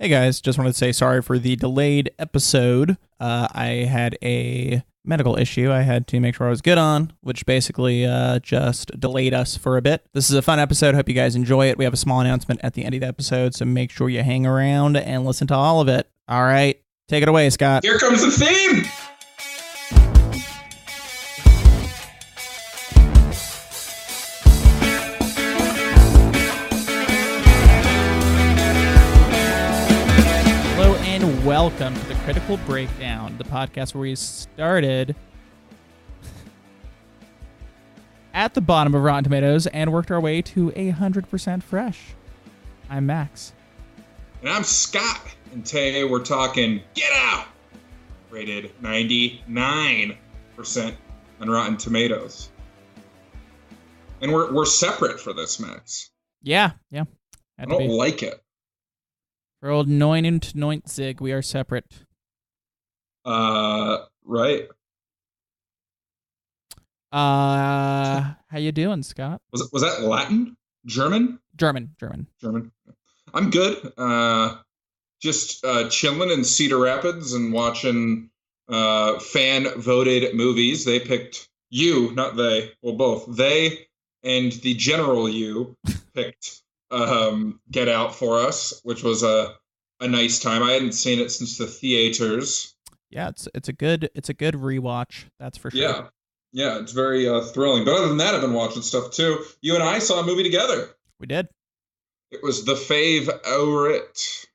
Hey guys, just wanted to say sorry for the delayed episode. I had a medical issue I had to make sure I was good on, which basically just delayed us for a bit. This is a fun episode. Hope you guys enjoy it. We have a small announcement at the end of the episode, so make sure you hang around and listen to all of it. All right, take it away, Scott. Here comes the theme! Welcome to the Critical Breakdown, the podcast where we started at the bottom of Rotten Tomatoes and worked our way to 100% fresh. I'm Max. And I'm Scott. And today we're talking Get Out! Rated 99% on Rotten Tomatoes. And we're separate for this, Max. Yeah. I don't like it. For old 9 und 90, we are separate. Right. How you doing, Scott? Was that Latin? German. I'm good. Just chilling in Cedar Rapids and watching fan-voted movies. They picked you, not they. Well, both. They and the general you picked Get Out for us, which was a nice time. I hadn't seen it since the theaters. Yeah, it's a good rewatch. That's for sure. Yeah, it's very thrilling. But other than that, I've been watching stuff too. You and I saw a movie together. We did. It was The Favorite.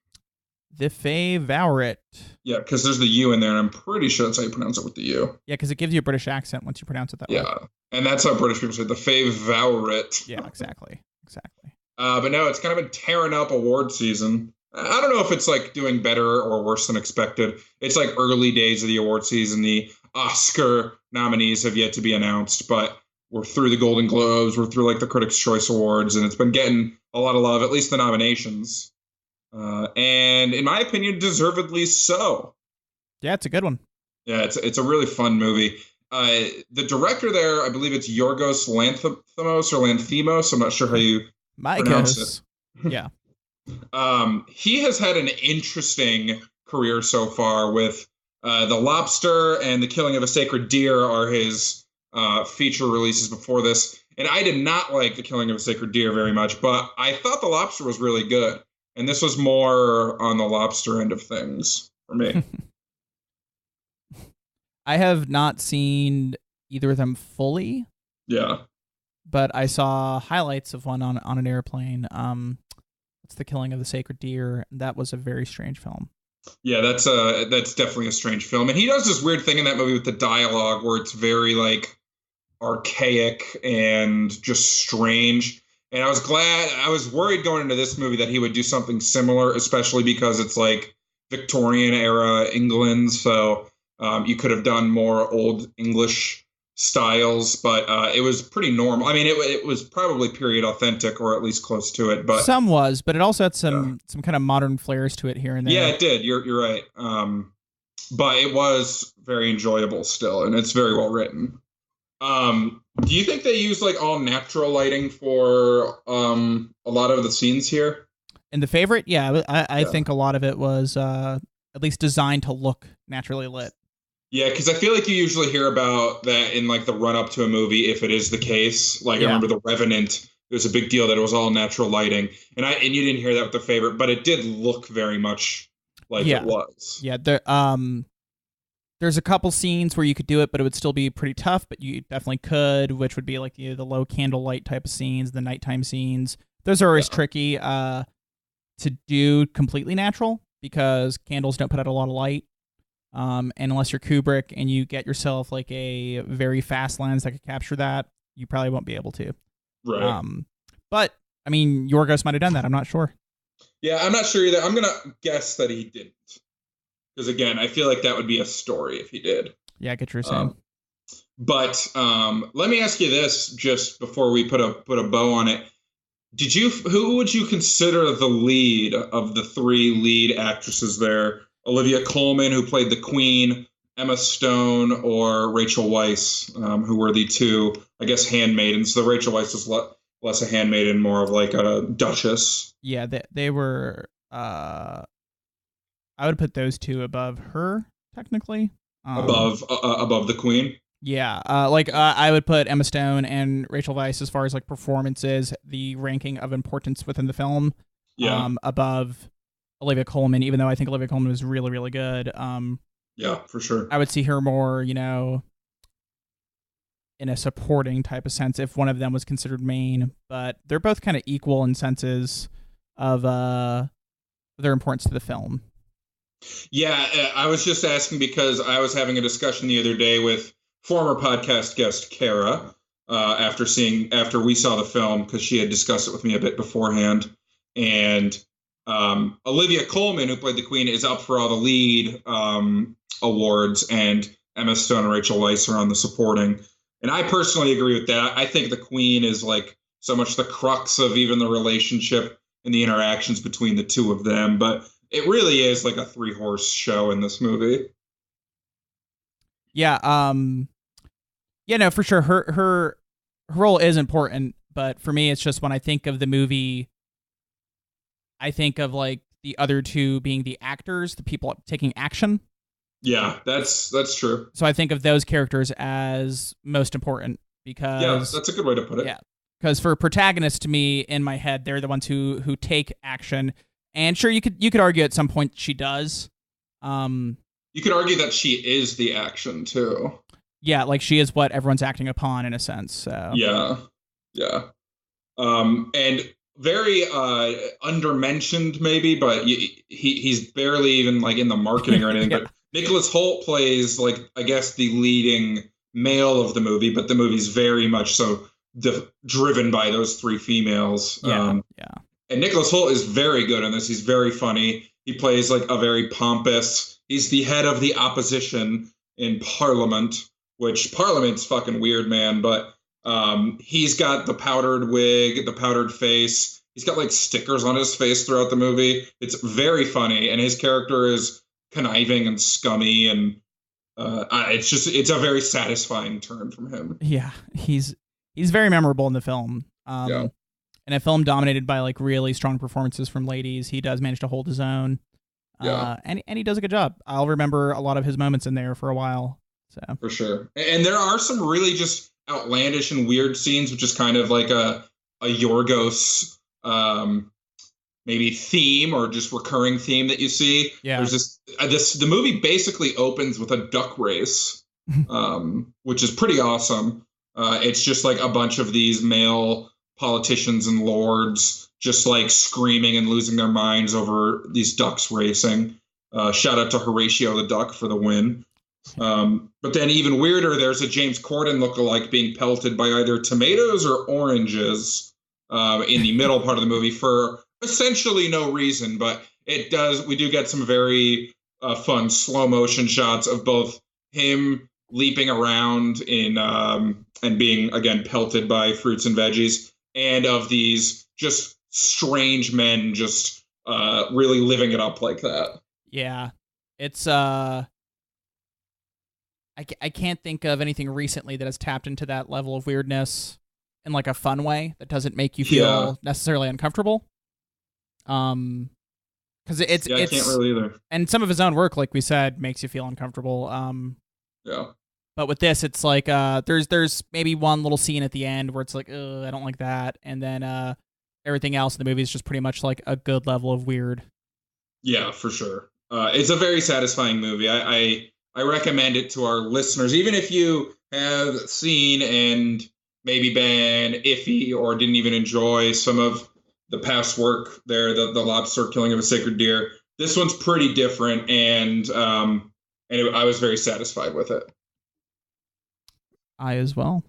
The Favorite. Yeah, because there's the U in there, and I'm pretty sure that's how you pronounce it with the U. Yeah, because it gives you a British accent once you pronounce it that way. Yeah, and that's how British people say The Favorite. Yeah, exactly. But no, it's kind of been tearing up award season. I don't know if it's like doing better or worse than expected. It's like early days of the award season. The Oscar nominees have yet to be announced, but we're through the Golden Globes. We're through like the Critics' Choice Awards, and it's been getting a lot of love, at least the nominations. And in my opinion, deservedly so. Yeah, it's a good one. Yeah, it's a really fun movie. The director there, I believe it's Yorgos Lanthimos or Lanthimos. I'm not sure how you pronounce it. Yeah. He has had an interesting career so far with The Lobster and The Killing of a Sacred Deer are his feature releases before this. And I did not like The Killing of a Sacred Deer very much, but I thought The Lobster was really good. And this was more on the lobster end of things for me. I have not seen either of them fully. Yeah. But I saw highlights of one on an airplane. It's The Killing of the Sacred Deer. That was a very strange film. Yeah, that's definitely a strange film. And he does this weird thing in that movie with the dialogue where it's very like archaic and just strange. And I was worried going into this movie that he would do something similar, especially because it's like Victorian era England. So you could have done more old English styles, but it was pretty normal. I mean, it was probably period authentic, or at least close to it. But some was, but it also had some kind of modern flares to it here and there. Yeah, it did. You're right. But it was very enjoyable still, and it's very well written. Do you think they use like all natural lighting for a lot of the scenes here? In The Favorite, yeah, I think a lot of it was at least designed to look naturally lit. Yeah, because I feel like you usually hear about that in like the run up to a movie, if it is the case. Like I remember The Revenant, it was a big deal that it was all natural lighting, and you didn't hear that with The Favorite, but it did look very much like it was. Yeah, there's a couple scenes where you could do it, but it would still be pretty tough. But you definitely could, which would be like the low candlelight type of scenes, the nighttime scenes. Those are always tricky to do completely natural because candles don't put out a lot of light. And unless you're Kubrick and you get yourself like a very fast lens that could capture that, you probably won't be able to. Right. But I mean, Yorgos might have done that. I'm not sure. Yeah, I'm not sure either. I'm gonna guess that he didn't, because again, I feel like that would be a story if he did. Yeah, I get what you're saying. But let me ask you this, just before we put a bow on it. Who would you consider the lead of the three lead actresses there? Olivia Colman, who played the Queen, Emma Stone, or Rachel Weisz, who were the two, I guess, handmaidens. So Rachel Weisz was less a handmaiden, more of like a duchess. Yeah, they were I would put those two above her technically. Above the Queen. Yeah, I would put Emma Stone and Rachel Weisz as far as like performances, the ranking of importance within the film. Yeah. Above Olivia Colman, even though I think Olivia Colman was really, really good. Yeah, for sure. I would see her more, in a supporting type of sense if one of them was considered main, but they're both kind of equal in senses of their importance to the film. Yeah, I was just asking because I was having a discussion the other day with former podcast guest Kara after we saw the film, because she had discussed it with me a bit beforehand. And Olivia Colman, who played the Queen, is up for all the lead awards, and Emma Stone and Rachel Weisz are on the supporting. And I personally agree with that. I think the Queen is like so much the crux of even the relationship and the interactions between the two of them. But it really is like a 3-horse show in this movie. Yeah. No, for sure. Her role is important, but for me, it's just when I think of the movie, I think of like the other two being the actors, the people taking action. Yeah, that's true. So I think of those characters as most important because that's a good way to put it. Yeah, because for protagonists, to me, in my head, they're the ones who take action. And sure, you could argue at some point she does. You could argue that she is the action too. Yeah, like she is what everyone's acting upon in a sense. So yeah. And very undermentioned maybe, but he's barely even like in the marketing or anything. yeah. But Nicholas Hoult plays like, I guess, the leading male of the movie, but the movie's very much so driven by those 3 females. Yeah. And Nicholas Hoult is very good in this. He's very funny. He plays like a very pompous. He's the head of the opposition in Parliament, which Parliament's fucking weird, man. But he's got the powdered wig, the powdered face. He's got like stickers on his face throughout the movie. It's very funny, and his character is conniving and scummy, and it's a very satisfying turn from him. Yeah, he's very memorable in the film. In a film dominated by like really strong performances from ladies, he does manage to hold his own. And he does a good job. I'll remember a lot of his moments in there for a while. So for sure. And there are some really just outlandish and weird scenes, which is kind of like a Yorgos maybe theme or just recurring theme that you see. Yeah. There's the movie basically opens with a duck race, which is pretty awesome. It's just like a bunch of these male politicians and lords just like screaming and losing their minds over these ducks racing. Shout out to Horatio the Duck for the win. But then even weirder, there's a James Corden lookalike being pelted by either tomatoes or oranges in the middle part of the movie for essentially no reason. But we do get some very fun slow motion shots of both him leaping around and being, again, pelted by fruits and veggies, and of these just strange men just really living it up like that. Yeah. It's I can't think of anything recently that has tapped into that level of weirdness in like a fun way that doesn't make you feel necessarily uncomfortable. Because it's I can't really either. And some of his own work, like we said, makes you feel uncomfortable. But with this, it's like there's maybe one little scene at the end where it's like, I don't like that, and then everything else in the movie is just pretty much like a good level of weird. Yeah, for sure. It's a very satisfying movie. I recommend it to our listeners, even if you have seen and maybe been iffy or didn't even enjoy some of the past work there, the lobster killing of a sacred deer. This one's pretty different, and I was very satisfied with it. I as well.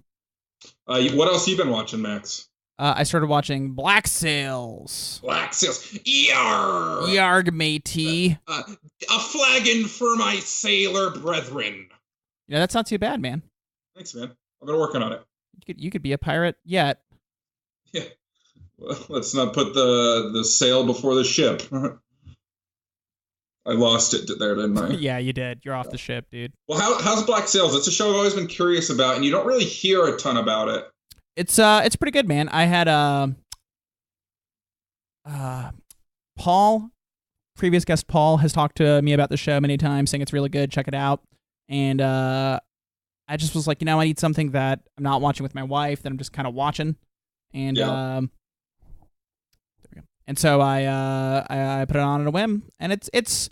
What else you been watching, Max? I started watching Black Sails. Black Sails. Yarg! Yarg, matey. A flagon for my sailor brethren. Yeah, that's not too bad, man. Thanks, man. I've been working on it. You could be a pirate yet. Yeah. Well, let's not put the sail before the ship. I lost it there, didn't I? Yeah, you did. You're off the ship, dude. Well, how's Black Sails? It's a show I've always been curious about, and you don't really hear a ton about it. It's pretty good, man. I had Paul previous guest Paul has talked to me about the show many times, saying it's really good. Check it out. And I just was like, I need something that I'm not watching with my wife, that I'm just kind of watching. And there we go. And so I put it on a whim, and it's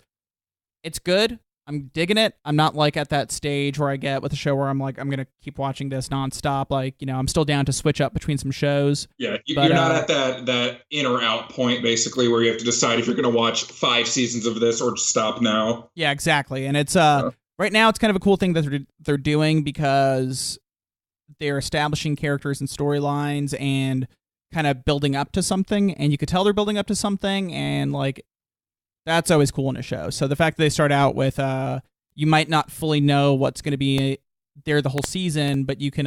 good. I'm digging it. I'm not like at that stage where I get with a show where I'm like, I'm gonna keep watching this nonstop. Like, I'm still down to switch up between some shows. Yeah, you're not at that in or out point, basically, where you have to decide if you're gonna watch 5 seasons of this or stop now. Yeah, exactly. And it's right now it's kind of a cool thing that they're doing, because they're establishing characters and storylines and kind of building up to something, and you could tell they're building up to something, and like, that's always cool in a show. So the fact that they start out with, you might not fully know what's going to be there the whole season, but you can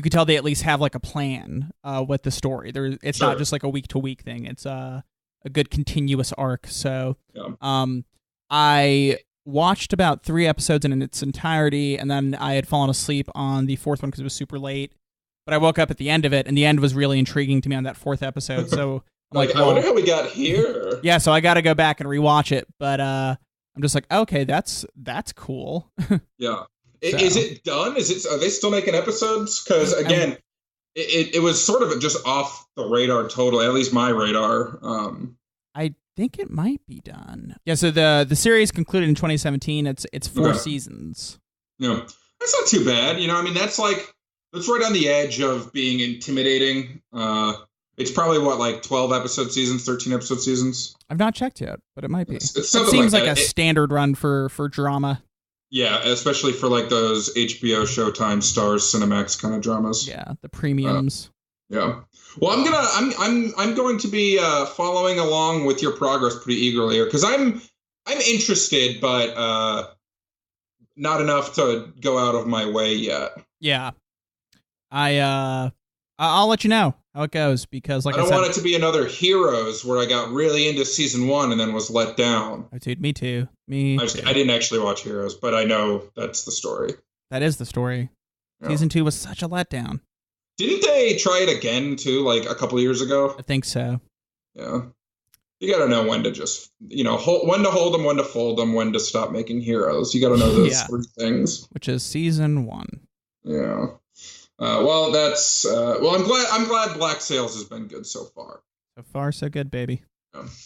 tell they at least have like a plan with the story. It's not just like a week to week thing. It's a good continuous arc. So I watched about 3 episodes in its entirety, and then I had fallen asleep on the 4th one because it was super late. But I woke up at the end of it, and the end was really intriguing to me on that 4th episode. So I wonder how we got here. Yeah, so I got to go back and rewatch it, but I'm just like, okay, that's cool. Yeah, is it done? Are they still making episodes? Because again, it was sort of just off the radar totally, at least my radar. I think it might be done. Yeah, so the series concluded in 2017. It's 4 seasons. Yeah, that's not too bad. I mean, that's right on the edge of being intimidating. It's probably like 12 episode seasons, 13 episode seasons. I've not checked yet, but it might be. It seems like a standard run for drama. Yeah, especially for like those HBO, Showtime, Stars, Cinemax kind of dramas. Yeah, the premiums. Yeah. Well, I'm going to be following along with your progress pretty eagerly here, because I'm interested, but not enough to go out of my way yet. Yeah. I'll let you know how it goes, because like I don't want it to be another Heroes where I got really into season 1 and then was let down. Oh, dude, me too. I didn't actually watch Heroes, but I know that's the story. That is the story. Yeah. Season 2 was such a letdown. Didn't they try it again too, like a couple years ago? I think so. Yeah. You got to know when to just, when to hold them, when to fold them, when to stop making heroes. You got to know those 3 things. Which is season 1. Yeah. Well, that's I'm glad Black Sails has been good so far. So far, so good, baby.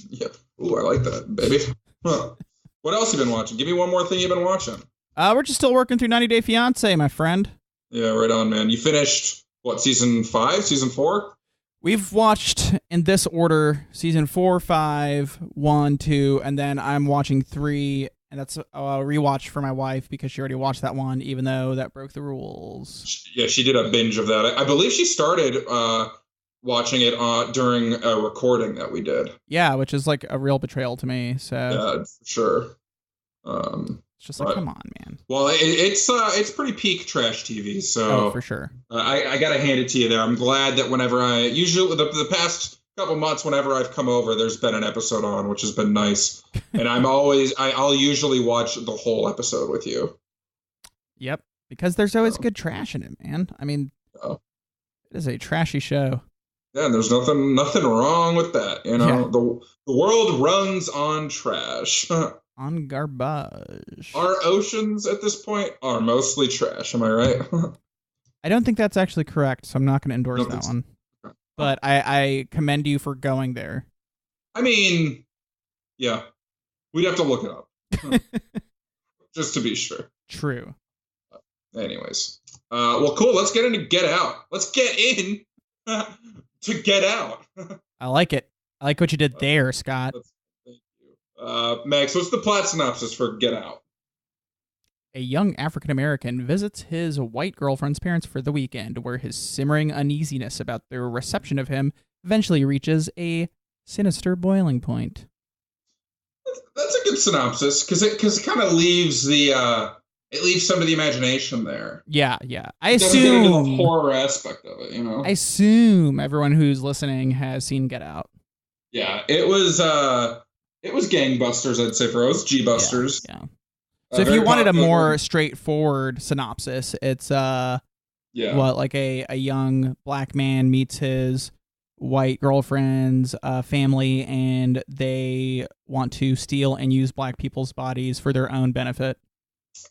Yeah. Ooh, I like that, baby. Huh. What else have you been watching? Give me one more thing you've been watching. We're just still working through 90 Day Fiancé, my friend. Yeah, right on, man. You finished season 5, season 4? We've watched in this order season 4, 5, 1, 2, and then I'm watching 3. And that's a rewatch for my wife, because she already watched that one, even though that broke the rules. Yeah, she did a binge of that. I believe she started watching it during a recording that we did. Yeah, which is like a real betrayal to me. So yeah, for sure. It's just like, come on, man. Well, it's pretty peak trash TV. So for sure. I gotta hand it to you there. I'm glad that whenever usually the past couple months, whenever I've come over, there's been an episode on, which has been nice. And I'll usually watch the whole episode with you. Yep, because there's always good trash in it, man. I mean, it is a trashy show. Yeah, and there's nothing wrong with that. Yeah. The world runs on trash. On garbage. Our oceans at this point are mostly trash. Am I right? I don't think that's actually correct, so I'm not going to endorse that one. But I commend you for going there. I mean, yeah, we'd have to look it up just to be sure. True. Anyways, well, cool. Let's get into Get Out. Let's get in to Get Out. I like it. I like what you did there, Scott. Thank you, Max. What's the plot synopsis for Get Out? A young African-American visits his white girlfriend's parents for the weekend, where his simmering uneasiness about their reception of him eventually reaches a sinister boiling point. That's a good synopsis, because it kind of leaves it leaves some of the imagination there. Yeah. I assume get into the horror aspect of it, I assume everyone who's listening has seen Get Out. Yeah, it was gangbusters, I'd say, for us. G-busters. Yeah. So if you wanted a more straightforward synopsis, it's like a young black man meets his white girlfriend's family, and they want to steal and use black people's bodies for their own benefit.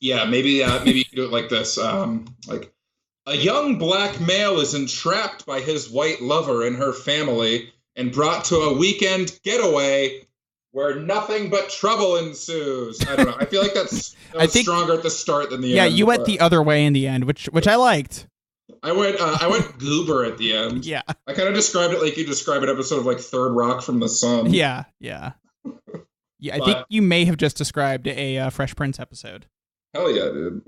Yeah, maybe you could do it like this. Like a young black male is entrapped by his white lover and her family and brought to a weekend getaway where nothing but trouble ensues. I don't know. I feel like that was stronger at the start than the end. Yeah, you went the other way in the end, which I liked. I went goober at the end. Yeah. I kind of described it like you describe an episode of like Third Rock from the Sun. Yeah. I think you may have just described a Fresh Prince episode. Hell yeah, dude.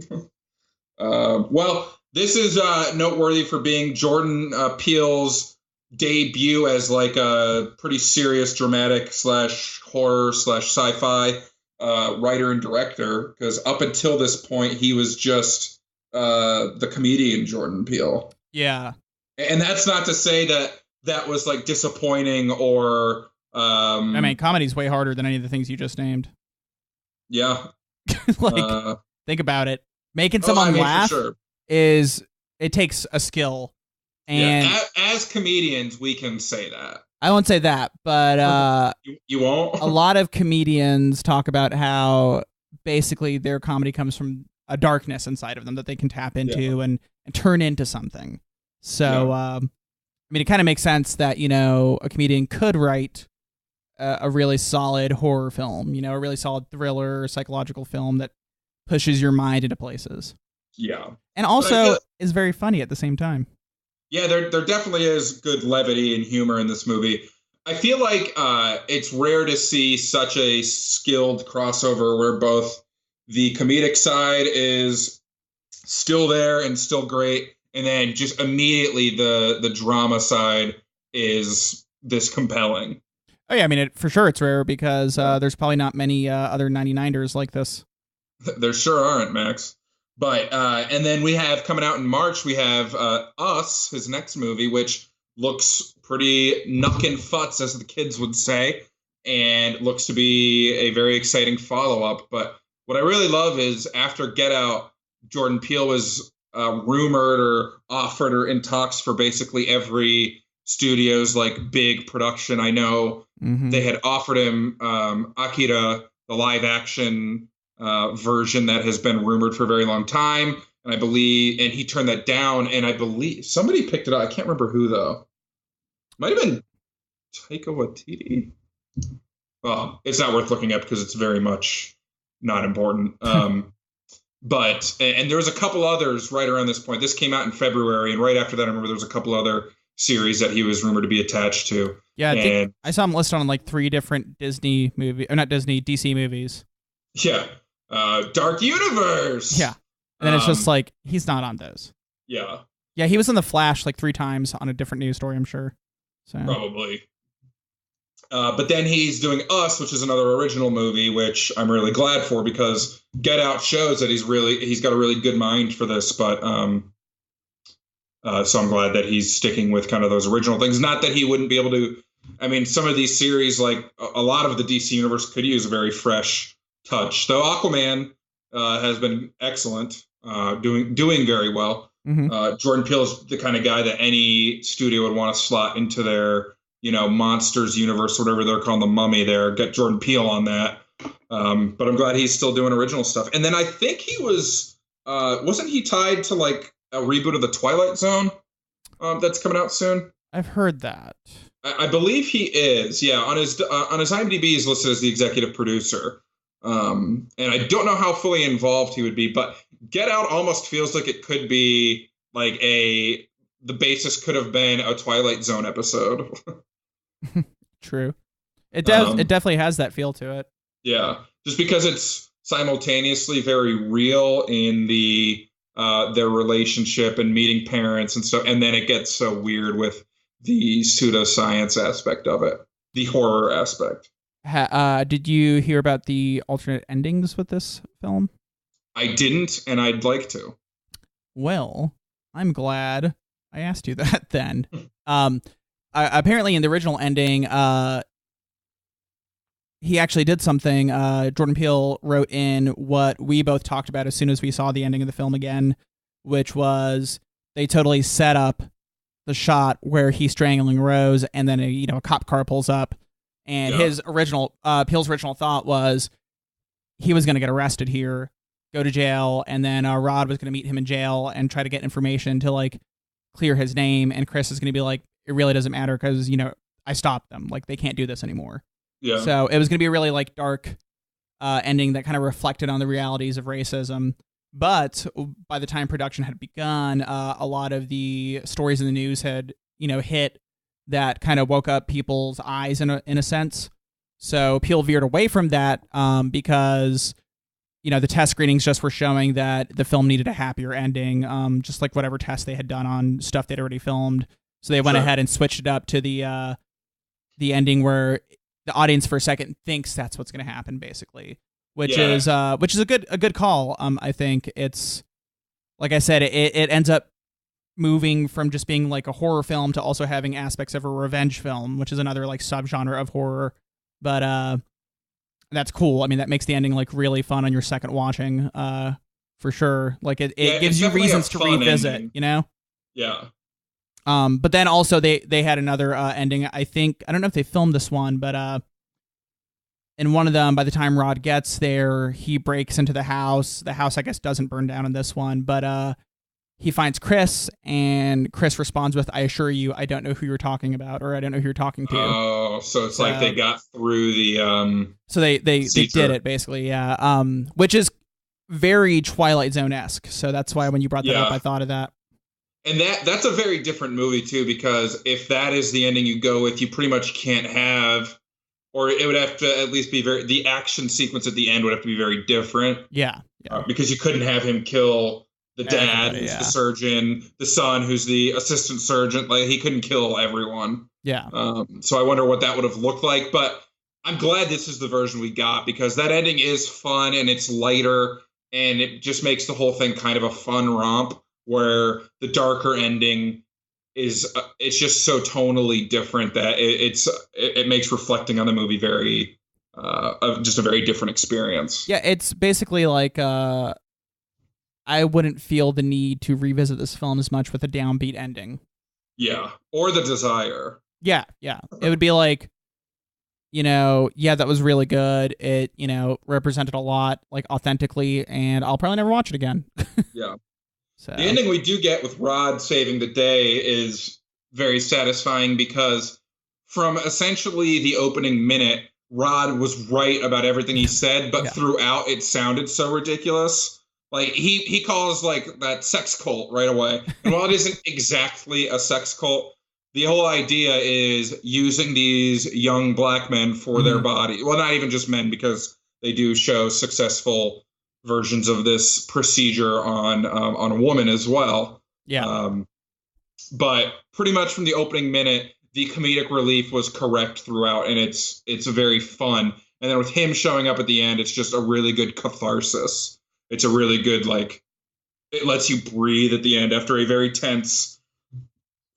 Well, this is noteworthy for being Jordan Peele's debut as like a pretty serious dramatic / horror / sci-fi writer and director, because up until this point he was just the comedian Jordan Peele. Yeah. And that's not to say that was like disappointing or I mean, comedy's way harder than any of the things you just named. Yeah. Like think about it. Making someone laugh it takes a skill. And as comedians, we can say that. I won't say that, but you won't. A lot of comedians talk about how basically their comedy comes from a darkness inside of them that they can tap into and turn into something. So, I mean, it kind of makes sense that, a comedian could write a really solid horror film, a really solid thriller, psychological film that pushes your mind into places. Yeah. And also is very funny at the same time. Yeah, there definitely is good levity and humor in this movie. I feel like it's rare to see such a skilled crossover where both the comedic side is still there and still great, and then just immediately the drama side is this compelling. Oh yeah, I mean, for sure it's rare because there's probably not many other 99ers like this. There sure aren't, Max. But and then we have coming out in March, we have Us, his next movie, which looks pretty knuck and futz, as the kids would say, and looks to be a very exciting follow-up. But what I really love is after Get Out, Jordan Peele was rumored or offered or in talks for basically every studio's like big production. I know they had offered him Akira, the live action version that has been rumored for a very long time. And and he turned that down. And I believe somebody picked it up. I can't remember who though. Might have been Taika Waititi. Well, it's not worth looking up because it's very much not important. But there was a couple others right around this point. This came out in February. And right after that, I remember there was a couple other series that he was rumored to be attached to. Yeah, I think I saw him listed on like 3 different Disney movies, or not Disney, DC movies. Yeah. Dark Universe. Yeah. And then it's just like, he's not on those. Yeah. Yeah, he was in The Flash like 3 times on a different news story, I'm sure. So. Probably. But then he's doing Us, which is another original movie, which I'm really glad for because Get Out shows that he's got a really good mind for this. But so I'm glad that he's sticking with kind of those original things. Not that he wouldn't be able to. I mean, some of these series, like a lot of the DC universe, could use a very fresh touch. Though Aquaman has been excellent, doing very well. Jordan Peele is the kind of guy that any studio would want to slot into their monsters universe, whatever they're calling the Mummy. There, get Jordan Peele on that. But I'm glad he's still doing original stuff. And then I think he wasn't he tied to like a reboot of the Twilight Zone that's coming out soon? I've heard that. I believe he is. Yeah, on his IMDb he's listed as the executive producer. And I don't know how fully involved he would be, but Get Out almost feels like it could be like the basis could have been a Twilight Zone episode. True. It does. It definitely has that feel to it. Yeah, just because it's simultaneously very real in their relationship and meeting parents and stuff, and then it gets so weird with the pseudoscience aspect of it, the horror aspect. Did you hear about the alternate endings with this film? I didn't, and I'd like to. Well, I'm glad I asked you that then. Apparently in the original ending, he actually did something. Jordan Peele wrote in what we both talked about as soon as we saw the ending of the film again, which was they totally set up the shot where he's strangling Rose, and then a cop car pulls up, and his original Peele's original thought was he was going to get arrested here, go to jail, and then Rod was going to meet him in jail and try to get information to like clear his name, and Chris is going to be like, it really doesn't matter because I stopped them, like they can't do this anymore. Yeah. So it was going to be a really like dark ending that kind of reflected on the realities of racism. But by the time production had begun, a lot of the stories in the news had hit that kind of woke up people's eyes in a sense. So Peele veered away from that because the test screenings just were showing that the film needed a happier ending, just like whatever tests they had done on stuff they'd already filmed. So they went ahead and switched it up to the ending where the audience for a second thinks that's what's going to happen, basically, which is a good call. I think it's, like I said, it ends up moving from just being like a horror film to also having aspects of a revenge film, which is another like subgenre of horror. But that's cool. I mean, that makes the ending like really fun on your second watching, for sure. Like it gives you reasons to revisit, ending. Yeah. But then also they had another ending. I don't know if they filmed this one, but in one of them, by the time Rod gets there, he breaks into the house. The house, I guess, doesn't burn down in this one, but he finds Chris, and Chris responds with, "I assure you, I don't know who you're talking about, or I don't know who you're talking to." Oh, so it's like they got through the So they did it basically, yeah. Which is very Twilight Zone-esque. So that's why when you brought that up, I thought of that. And that's a very different movie too, because if that is the ending you go with, you pretty much can't have, or it would have to at least be the action sequence at the end would have to be very different. Yeah. Because you couldn't have him kill the dad, who's the surgeon, the son, who's the assistant surgeon. Like, he couldn't kill everyone. Yeah. So I wonder what that would have looked like. But I'm glad this is the version we got, because that ending is fun and it's lighter, and it just makes the whole thing kind of a fun romp, where the darker ending is it's just so tonally different that it makes reflecting on the movie very just a very different experience. Yeah, it's basically like I wouldn't feel the need to revisit this film as much with a downbeat ending. Yeah, or the desire. Yeah. It would be like, that was really good. It, represented a lot, like, authentically, and I'll probably never watch it again. Yeah. So. The ending we do get with Rod saving the day is very satisfying, because from essentially the opening minute, Rod was right about everything he said, but throughout it sounded so ridiculous. Like, he calls like that sex cult right away. And while it isn't exactly a sex cult, the whole idea is using these young black men for their body. Well, not even just men, because they do show successful versions of this procedure on a woman as well. Yeah. But pretty much from the opening minute, the comedic relief was correct throughout, and it's very fun. And then with him showing up at the end, it's just a really good catharsis. It's a really good, like, it lets you breathe at the end after a very tense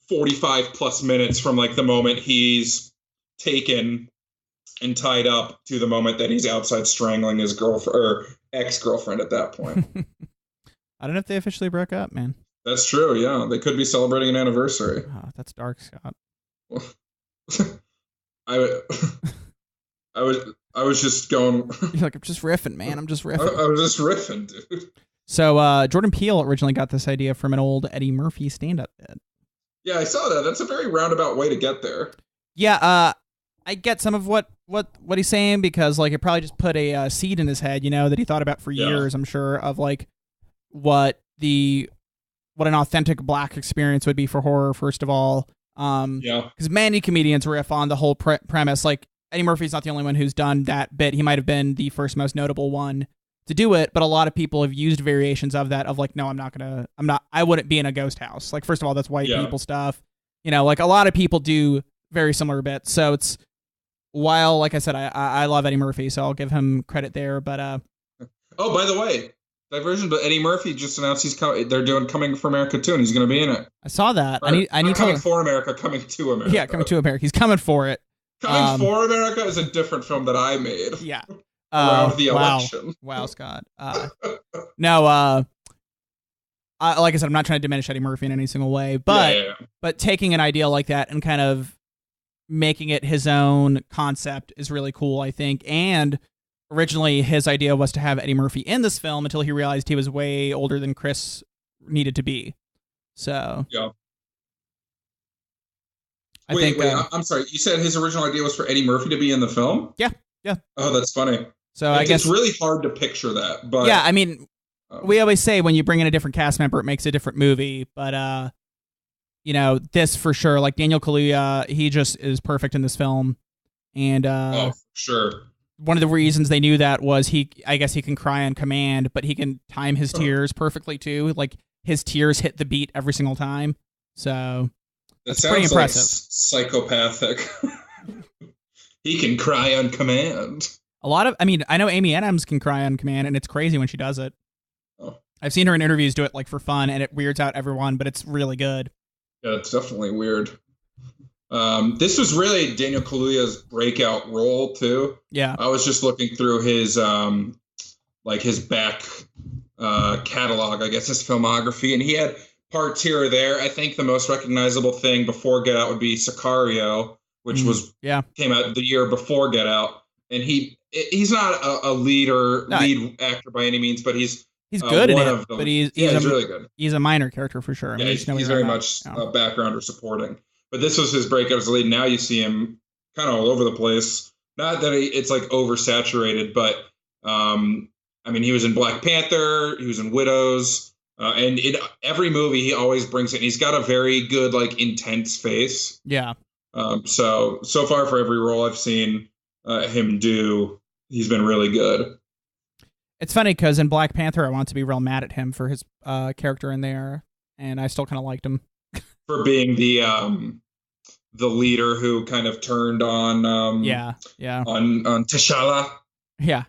45 plus minutes from like the moment he's taken and tied up to the moment that he's outside strangling his girlfriend or ex-girlfriend at that point. I don't know if they officially broke up, man. That's true. Yeah. They could be celebrating an anniversary. Oh, that's dark, Scott. I was just going. You're like, I'm just riffing, man. I'm just riffing. I was just riffing, dude. So Jordan Peele originally got this idea from an old Eddie Murphy stand-up bit. Yeah, I saw that. That's a very roundabout way to get there. Yeah, I get some of what he's saying, because like it probably just put a seed in his head, that he thought about for years. I'm sure, of like what an authentic black experience would be for horror. First of all, because many comedians riff on the whole premise. Like, Eddie Murphy's not the only one who's done that bit. He might have been the first most notable one to do it, but a lot of people have used variations of that, of like, no, I wouldn't be in a ghost house. Like, first of all, that's white people stuff. Like a lot of people do very similar bits. So it's, while, like I said, I love Eddie Murphy, so I'll give him credit there. But oh, by the way, diversion, but Eddie Murphy just announced they're doing Coming for America 2, and he's going to be in it. I saw that. Or, I need Coming for America, Coming to America. Yeah, Coming to America. He's coming for it. Coming for America is a different film that I made. Yeah. Around the election. Wow, Scott. No, like I said, I'm not trying to diminish Eddie Murphy in any single way, but taking an idea like that and kind of making it his own concept is really cool, I think. And originally his idea was to have Eddie Murphy in this film until he realized he was way older than Chris needed to be. So yeah. Wait, I'm sorry. You said his original idea was for Eddie Murphy to be in the film? Yeah. Oh, that's funny. So I guess it's really hard to picture that. But yeah, I mean, we always say when you bring in a different cast member, it makes a different movie. But you know, this for sure, like Daniel Kaluuya, he just is perfect in this film. And oh, sure. One of the reasons they knew that was I guess he can cry on command, but he can time his tears perfectly too. Like his tears hit the beat every single time. So that's pretty impressive. Psychopathic. He can cry on command. I know Amy Adams can cry on command, and it's crazy when she does it. Oh. I've seen her in interviews do it like for fun, and it weirds out everyone, but it's really good. Yeah, it's definitely weird. This was really Daniel Kaluuya's breakout role too. Yeah, I was just looking through his his back catalog, I guess his filmography, and he had parts here or there. I think the most recognizable thing before Get Out would be Sicario, which came out the year before Get Out, and he's not a lead actor by any means, but he's good in it. But he's really good. He's a minor character for sure. Yeah, he's very much background or supporting. But this was his breakout as a lead. Now you see him kind of all over the place. Not that it's like oversaturated, but I mean, he was in Black Panther, he was in Widows, and in every movie he always brings it. He's got a very good, like, intense face. Yeah. So far for every role I've seen him do, he's been really good. It's funny because in Black Panther, I want to be real mad at him for his character in there, and I still kind of liked him for being the leader who kind of turned on on T'Challa. Yeah.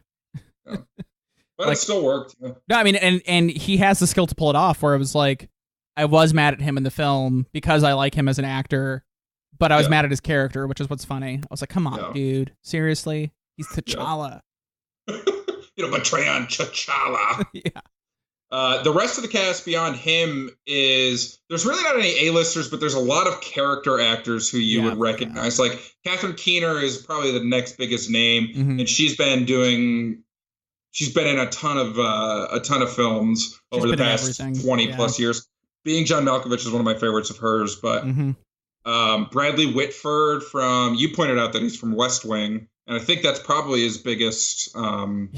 But it still worked. Yeah. No, I mean, and he has the skill to pull it off. Where it was like, I was mad at him in the film because I like him as an actor, but I was mad at his character, which is what's funny. I was like, come on, dude, seriously, he's T'Challa. You know, betray on T'Challa. Yeah. The rest of the cast beyond him there's really not any A-listers, but there's a lot of character actors who you would recognize. Like Catherine Keener is probably the next biggest name, and she's been in a ton of films over the past 20 plus years. Being John Malkovich is one of my favorites of hers, but Bradley Whitford you pointed out that he's from West Wing, and I think that's probably his biggest calling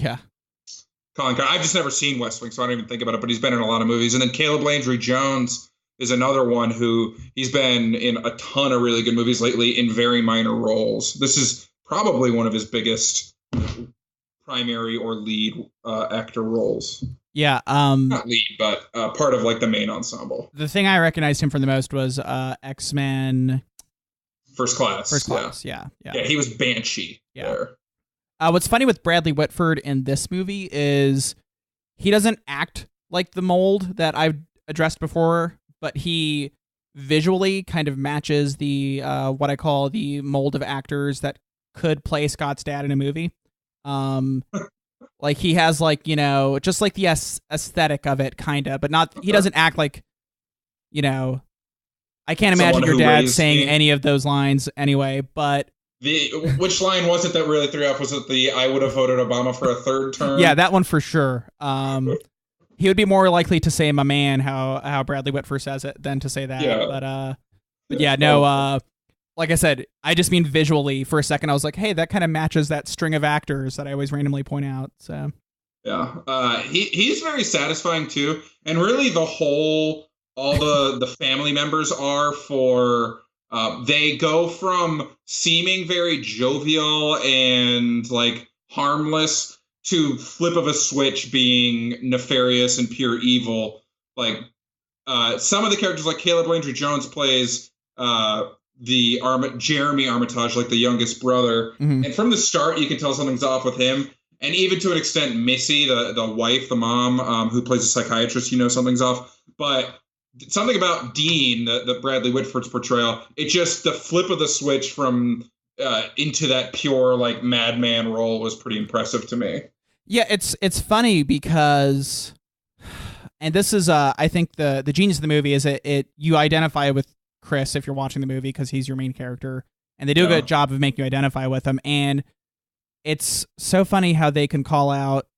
card. I've just never seen West Wing, so I don't even think about it, but he's been in a lot of movies. And then Caleb Landry Jones is another one who he's been in a ton of really good movies lately in very minor roles. This is probably one of his biggest primary or lead actor roles. Yeah. Not lead, but part of like the main ensemble. The thing I recognized him for the most was X-Men First Class. Yeah, he was Banshee there. What's funny with Bradley Whitford in this movie is he doesn't act like the mold that I've addressed before, but he visually kind of matches the what I call the mold of actors that could play Scott's dad in a movie. Like he has like, you know, just like the aesthetic of it, kind of, but not. He doesn't act like, you know. I can't imagine your dad saying any of those lines anyway, but. Which line was it that really threw off? Was it the "I would have voted Obama for a third term"? Yeah, that one for sure. He would be more likely to say "my man" how Bradley Whitford says it than to say that. Yeah. But yeah, no. Like I said, I just mean visually. For a second, I was like, hey, that kind of matches that string of actors that I always randomly point out. So. Yeah, he's very satisfying too, and really all the family members are for. They go from seeming very jovial and like harmless to flip of a switch being nefarious and pure evil. Like some of the characters, like Caleb Landry Jones plays Jeremy Armitage, like the youngest brother, and from the start you can tell something's off with him. And even to an extent, Missy, the wife, the mom, who plays a psychiatrist, you know something's off, but. Something about Dean, the Bradley Whitford's portrayal, it just the flip of the switch from into that pure like madman role was pretty impressive to me. Yeah, it's funny because And this is, I think the genius of the movie is you identify with Chris if you're watching the movie because he's your main character, and they do a good job of making you identify with him. And it's so funny how they can call out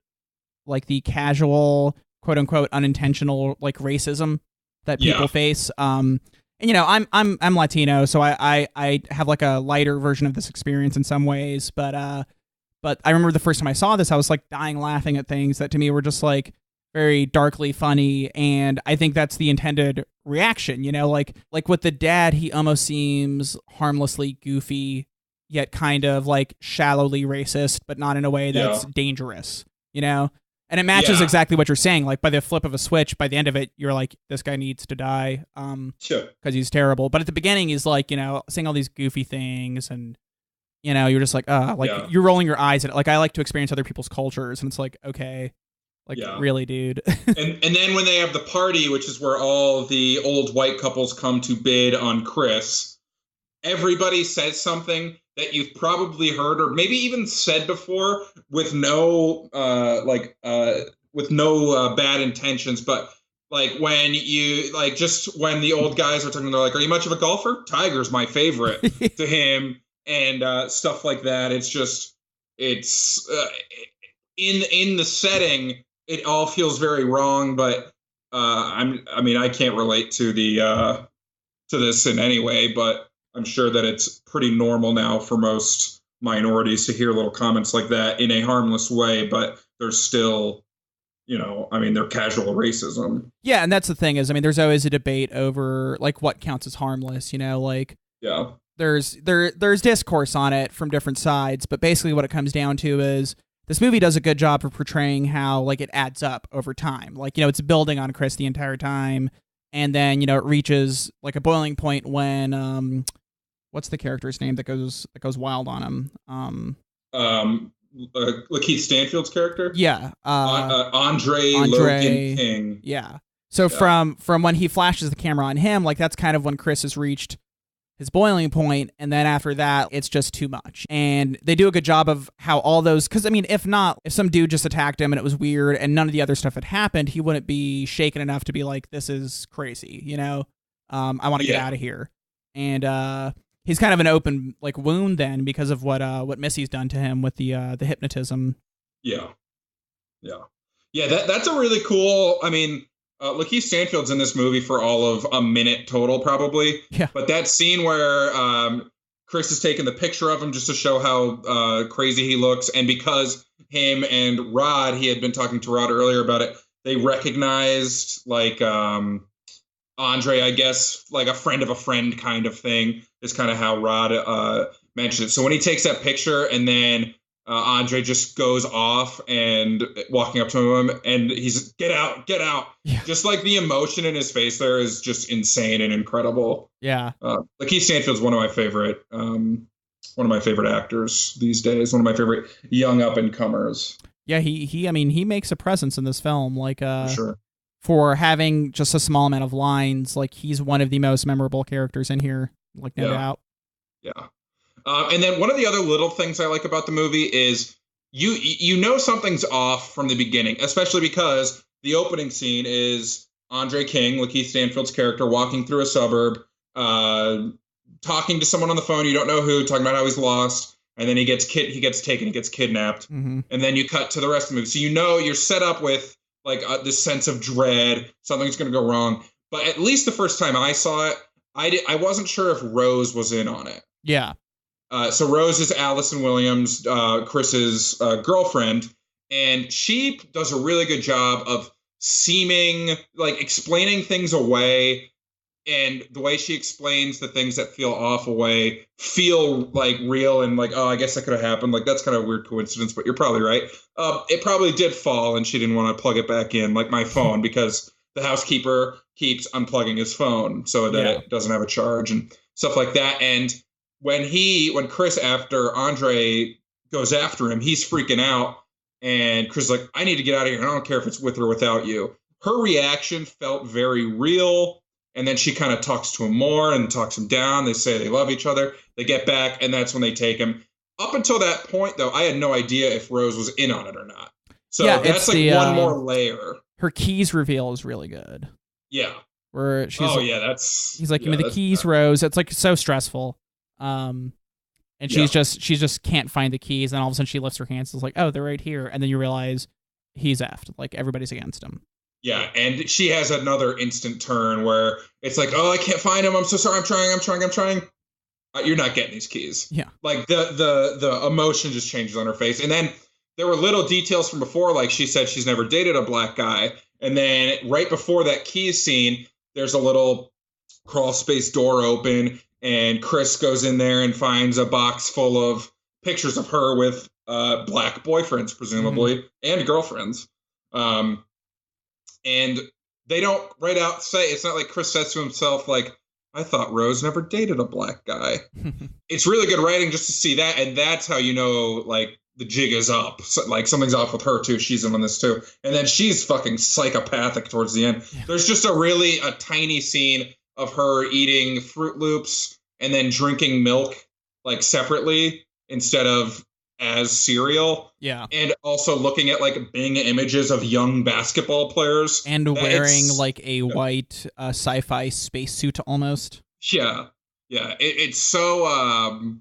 like the casual, quote unquote, unintentional like racism that people face. And you know, I'm Latino, so I have like a lighter version of this experience in some ways, but I remember the first time I saw this, I was like dying laughing at things that to me were just like very darkly funny, and I think that's the intended reaction, you know, like with the dad, he almost seems harmlessly goofy, yet kind of like shallowly racist, but not in a way that's dangerous, you know? And it matches exactly what you're saying. Like by the flip of a switch, by the end of it, you're like, this guy needs to die. Sure. Because he's terrible. But at the beginning, he's like, you know, saying all these goofy things, and you know, you're just like, you're rolling your eyes at it. Like I like to experience other people's cultures, and it's like, okay. Like, really, dude. and then when they have the party, which is where all the old white couples come to bid on Chris, everybody says something that you've probably heard or maybe even said before with no bad intentions. But like when you like just when the old guys are talking, they're like, "Are you much of a golfer?" "Tiger's my favorite" to him, and stuff like that. It's just in the setting. It all feels very wrong, but I can't relate to to this in any way, but I'm sure that it's pretty normal now for most minorities to hear little comments like that in a harmless way, but there's still, you know, I mean, they're casual racism. Yeah, and that's the thing is, I mean, there's always a debate over like what counts as harmless, you know, like there's discourse on it from different sides, but basically what it comes down to is this movie does a good job of portraying how like it adds up over time. Like, you know, it's building on Chris the entire time, and then, you know, it reaches like a boiling point when what's the character's name that goes wild on him? Lakeith Stanfield's character? Yeah. Andre Logan King. Yeah. So from when he flashes the camera on him, like that's kind of when Chris has reached his boiling point, and then after that, it's just too much. And they do a good job of how all those, because I mean, if some dude just attacked him and it was weird and none of the other stuff had happened, he wouldn't be shaken enough to be like, this is crazy, you know? I want to get out of here. And he's kind of an open like wound then because of what Missy's done to him with the hypnotism. Yeah. That's a really cool, I mean, Lakeith Stanfield's in this movie for all of a minute total, probably. Yeah. But that scene where Chris is taking the picture of him just to show how crazy he looks, and because him and Rod, he had been talking to Rod earlier about it, they recognized like Andre, I guess, like a friend of a friend kind of thing is kind of how Rod mentioned it. So when he takes that picture and then Andre just goes off and walking up to him and he's get out. Yeah. Just like the emotion in his face there is just insane and incredible. Yeah. Lakeith Stanfield's one of my favorite actors these days. One of my favorite young up and comers. Yeah. He makes a presence in this film. Like, for sure. For having just a small amount of lines, like he's one of the most memorable characters in here. Like no doubt. Yeah. And then one of the other little things I like about the movie is you know something's off from the beginning, especially because the opening scene is Andre King, Lakeith Stanfield's character, walking through a suburb, talking to someone on the phone, you don't know who, talking about how he's lost, and then he gets kidnapped, and then you cut to the rest of the movie. So you know you're set up with like this sense of dread, something's going to go wrong. But at least the first time I saw it, I wasn't sure if Rose was in on it. Yeah. So Rose is Allison Williams, Chris's girlfriend, and she does a really good job of seeming like explaining things away, and the way she explains the things that feel off away feel like real and like, oh, I guess that could have happened. Like that's kind of a weird coincidence, but you're probably right. It probably did fall, and she didn't want to plug it back in, like my phone, because the housekeeper keeps unplugging his phone so that it doesn't have a charge and stuff like that. And when Chris, after Andre goes after him, he's freaking out. And Chris is like, I need to get out of here. I don't care if it's with or without you. Her reaction felt very real. And then she kind of talks to him more and talks him down. They say they love each other. They get back, and that's when they take him. Up until that point, though, I had no idea if Rose was in on it or not. So that's like one more layer. her keys reveal is really good. Yeah. Where she's he's like, give me the keys, Rose. It's like so stressful. And she's just can't find the keys, and all of a sudden she lifts her hands and is like, oh, they're right here, and then you realize he's effed. Like everybody's against him. Yeah, and she has another instant turn where it's like, oh, I can't find him. I'm so sorry. I'm trying. You're not getting these keys. Yeah. Like the emotion just changes on her face. And then there were little details from before, like she said she's never dated a black guy. And then right before that keys scene, there's a little crawl space door open, and Chris goes in there and finds a box full of pictures of her with black boyfriends, presumably, and girlfriends. And they don't right out say, it's not like Chris says to himself, like, I thought Rose never dated a black guy. It's really good writing just to see that. And that's how you know, like, the jig is up. So, like, something's off with her, too. She's in on this, too. And then she's fucking psychopathic towards the end. Yeah. There's just a tiny scene of her eating Fruit Loops and then drinking milk, like, separately instead of as cereal. Yeah. And also looking at, like, Bing images of young basketball players. And wearing, like, a white sci-fi spacesuit almost. Yeah. Yeah. It's so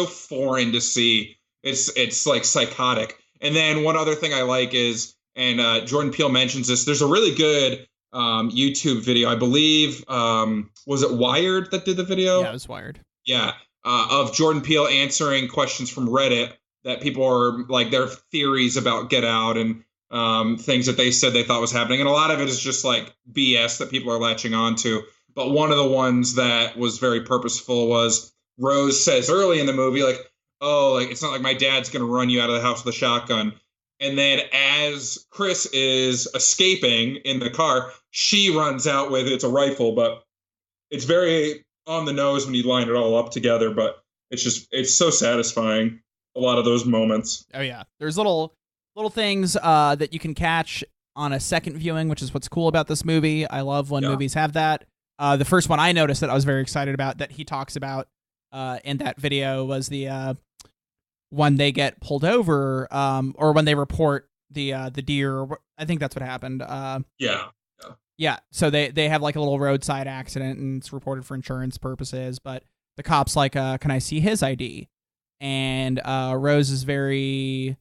foreign to see. It's like psychotic. And then one other thing I like is, and Jordan Peele mentions this, there's a really good YouTube video, I believe, was it Wired that did the video? Yeah, it was Wired. Yeah. Of Jordan Peele answering questions from Reddit that people are like their theories about Get Out and things that they said they thought was happening. And a lot of it is just like BS that people are latching onto. But one of the ones that was very purposeful was Rose says early in the movie, like, oh, like, it's not like my dad's going to run you out of the house with a shotgun. And then as Chris is escaping in the car, she runs out with, it's a rifle, but it's very on the nose when you line it all up together, but it's so satisfying, a lot of those moments. Oh yeah, there's little things that you can catch on a second viewing, which is what's cool about this movie. I love when movies have that. The first one I noticed that I was very excited about that he talks about in that video was the when they get pulled over, or when they report the deer. I think that's what happened. Yeah, so they have like a little roadside accident and it's reported for insurance purposes, but the cop's like, can I see his ID? And Rose is very,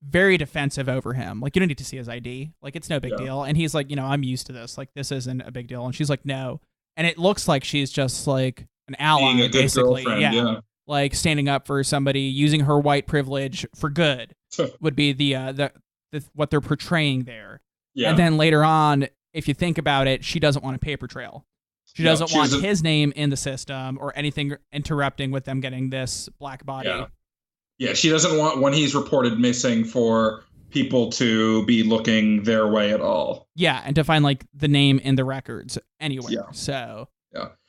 very defensive over him. Like, you don't need to see his ID. Like, it's no big deal. And he's like, I'm used to this. Like, this isn't a big deal. And she's like, no. And it looks like she's just like an ally, being a good basically. Yeah. Like standing up for somebody, using her white privilege for good would be the what they're portraying there. Yeah. And then later on, if you think about it, she doesn't want a paper trail. She doesn't want his name in the system or anything interrupting with them getting this black body. Yeah, she doesn't want, when he's reported missing, for people to be looking their way at all. Yeah, and to find like the name in the records anywhere. Yeah. So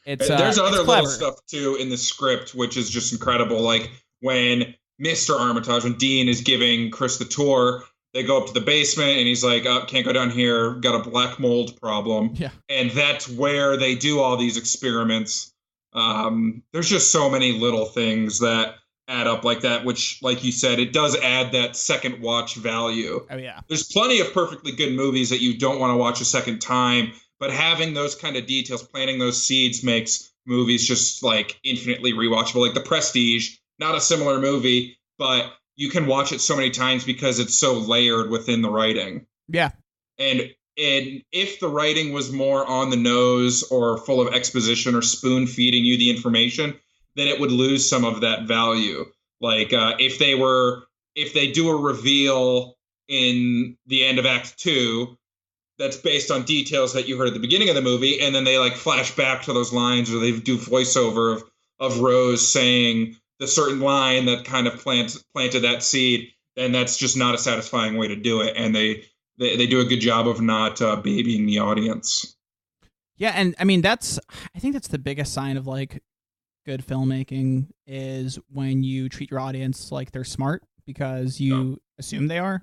there's other little stuff too in the script which is just incredible. Like when Mr. Armitage, when Dean is giving Chris the tour, they go up to the basement and he's like, oh, can't go down here, got a black mold problem. Yeah. And that's where they do all these experiments. There's just so many little things that add up like that, which, like you said, it does add that second watch value. Oh, yeah. There's plenty of perfectly good movies that you don't want to watch a second time, but having those kind of details, planting those seeds, makes movies just like infinitely rewatchable. Like The Prestige, not a similar movie, but you can watch it so many times because it's so layered within the writing. Yeah. And if the writing was more on the nose or full of exposition or spoon feeding you the information, then it would lose some of that value. Like if they do a reveal in the end of Act 2 that's based on details that you heard at the beginning of the movie, and then they like flash back to those lines, or they do voiceover of Rose saying the certain line that kind of planted that seed, then that's just not a satisfying way to do it. And they do a good job of not babying the audience. Yeah, and I mean I think that's the biggest sign of like good filmmaking, is when you treat your audience like they're smart because you assume they are.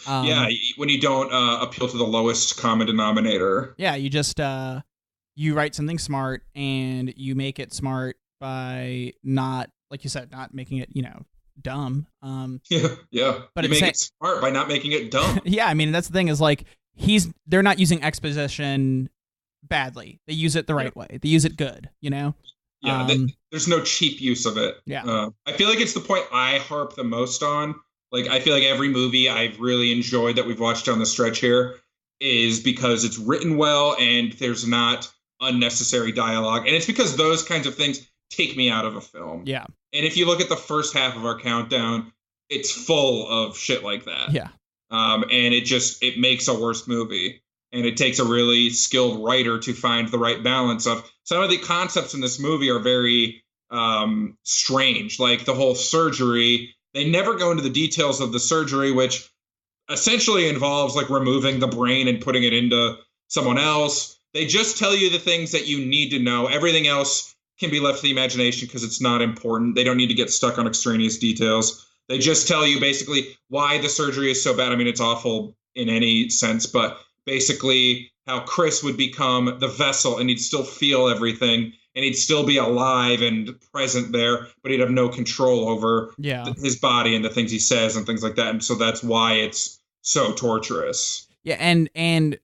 When you don't appeal to the lowest common denominator. Yeah, you just you write something smart and you make it smart by not, like you said, not making it, dumb. Yeah. But You make it smart by not making it dumb. Yeah, I mean that's the thing is like they're not using exposition badly. They use it the right way. They use it good, you know? Yeah, there's no cheap use of it. Yeah. I feel like it's the point I harp the most on. Like, I feel like every movie I've really enjoyed that we've watched down the stretch here is because it's written well and there's not unnecessary dialogue. And it's because those kinds of things take me out of a film. Yeah. And if you look at the first half of our countdown, it's full of shit like that. Yeah. And it makes a worse movie. And it takes a really skilled writer to find the right balance of some of the concepts in this movie are very strange. Like the whole surgery, they never go into the details of the surgery, which essentially involves like removing the brain and putting it into someone else. They just tell you the things that you need to know. Everything else can be left to the imagination because it's not important. They don't need to get stuck on extraneous details. They just tell you basically why the surgery is so bad. I mean, it's awful in any sense, but basically how Chris would become the vessel and he'd still feel everything and he'd still be alive and present there, but he'd have no control over his body and the things he says and things like that. And so that's why it's so torturous. Yeah. And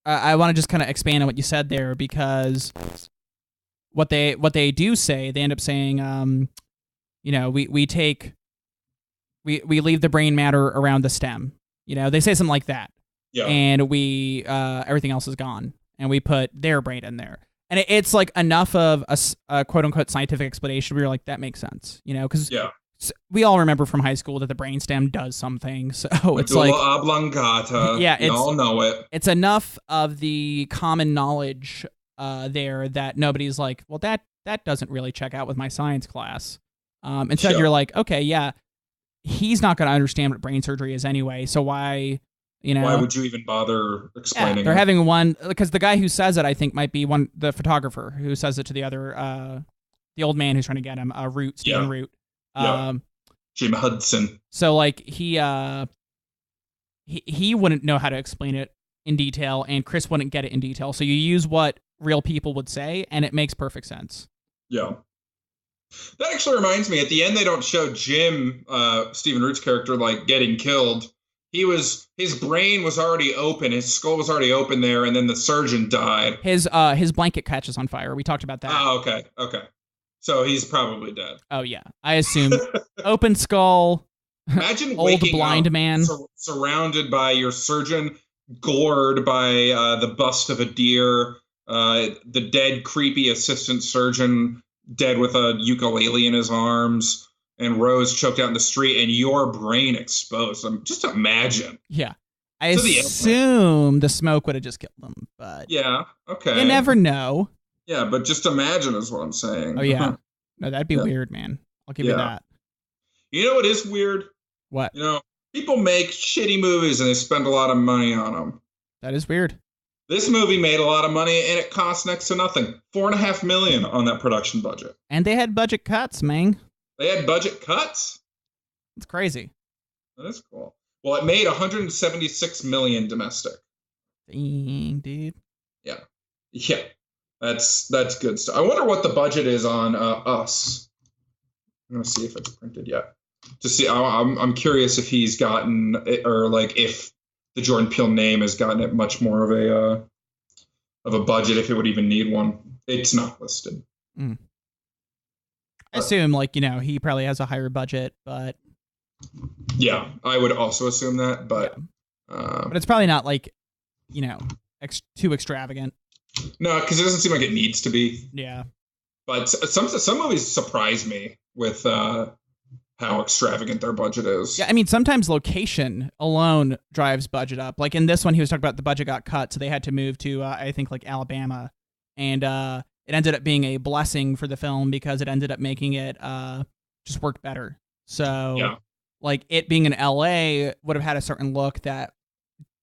I want to just kind of expand on what you said there, because what they do say, they end up saying, we leave the brain matter around the stem. They say something like that. Yeah. And we everything else is gone, and we put their brain in there, and it's like enough of a quote unquote scientific explanation where you're like, that makes sense, because we all remember from high school that the brainstem does something. So it's like oblongata. Yeah, we all know it. It's enough of the common knowledge there that nobody's like, well, that doesn't really check out with my science class. Instead, you're like, okay, yeah, he's not going to understand what brain surgery is anyway, so why? Why would you even bother explaining it? They're having one, because the guy who says it, I think, might be the photographer who says it to the other, the old man who's trying to get him, Stephen Root. Jim Hudson. So, like, he wouldn't know how to explain it in detail, and Chris wouldn't get it in detail. So you use what real people would say, and it makes perfect sense. Yeah. That actually reminds me, at the end, they don't show Jim, Stephen Root's character, like, getting killed. His brain was already open, his skull was already open there, and then the surgeon died. His blanket catches on fire. We talked about that. Oh, okay. So he's probably dead. Oh yeah, I assume. Open skull. Imagine old waking blind up man surrounded by your surgeon, gored by the bust of a deer, the dead creepy assistant surgeon dead with a ukulele in his arms, and Rose choked out in the street, and your brain exposed. Just imagine. Yeah. I assume the smoke would have just killed them, but... Yeah, okay. You never know. Yeah, but just imagine is what I'm saying. Oh, yeah. No, that'd be weird, man. I'll give you that. You know what is weird? What? People make shitty movies, and they spend a lot of money on them. That is weird. This movie made a lot of money, and it cost next to nothing. $4.5 million on that production budget. And they had budget cuts, man. They had budget cuts? It's crazy. That is cool. Well, it made $176 million domestic. Dang, dude. Yeah. That's good stuff. I wonder what the budget is on Us. I'm gonna see if it's printed yet. To see, I'm curious if he's gotten it, or like if the Jordan Peele name has gotten it much more of a budget, if it would even need one. It's not listed. I assume, he probably has a higher budget, but... Yeah, I would also assume that, but... Yeah. But it's probably not, too extravagant. No, because it doesn't seem like it needs to be. Yeah. But some movies surprise me with how extravagant their budget is. Yeah, I mean, sometimes location alone drives budget up. Like in this one, he was talking about the budget got cut, so they had to move to, I think, Alabama. And... it ended up being a blessing for the film because it ended up making it just work better. So, it being in LA would have had a certain look that